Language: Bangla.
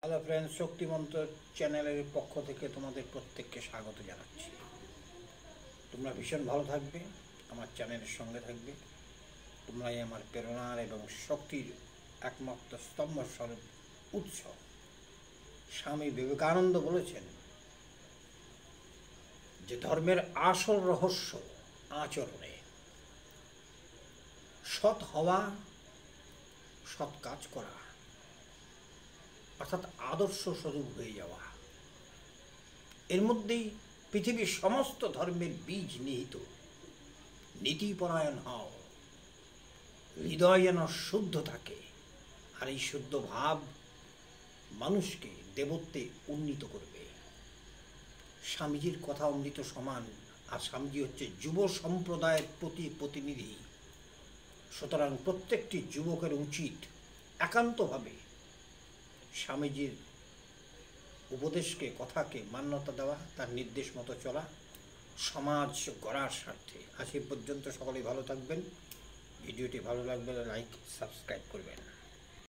হ্যালো ফ্রেন্ডস, শক্তিমন্ত চ্যানেলের পক্ষ থেকে তোমাদের প্রত্যেককে স্বাগত জানাচ্ছি। তোমরা ভীষণ ভালো থাকবে, আমার চ্যানেলের সঙ্গে থাকবে। তোমরাই আমার প্রেরণার এবং শক্তির একমাত্র স্তম্ভস্বরূপ উৎস। স্বামী বিবেকানন্দ বলেছেন যে ধর্মের আসল রহস্য আচরণে। সৎ হওয়া, সৎ কাজ করা, অর্থাৎ আদর্শ স্বরূপ হয়ে যাওয়া, এর মধ্যেই পৃথিবীর সমস্ত ধর্মের বীজ নিহিত। নীতিপরায়ণ হও, হৃদয় যেন শুদ্ধ থাকে, আর এই শুদ্ধ ভাব মানুষকে দেবত্বে উন্নীত করবে। স্বামীজির কথা অমৃত সমান, আর স্বামীজি হচ্ছে যুব সম্প্রদায়ের প্রতিনিধি। সুতরাং প্রত্যেকটি যুবকের উচিত একান্তভাবে স্বামীজির উপদেশকে, কথাকে মান্যতা দেওয়া, তার নির্দেশ মতো চলা, সমাজ গড়ার স্বার্থে। আজ এ পর্যন্ত সকলেই ভালো থাকবেন। ভিডিওটি ভালো লাগলে লাইক, সাবস্ক্রাইব করবেন।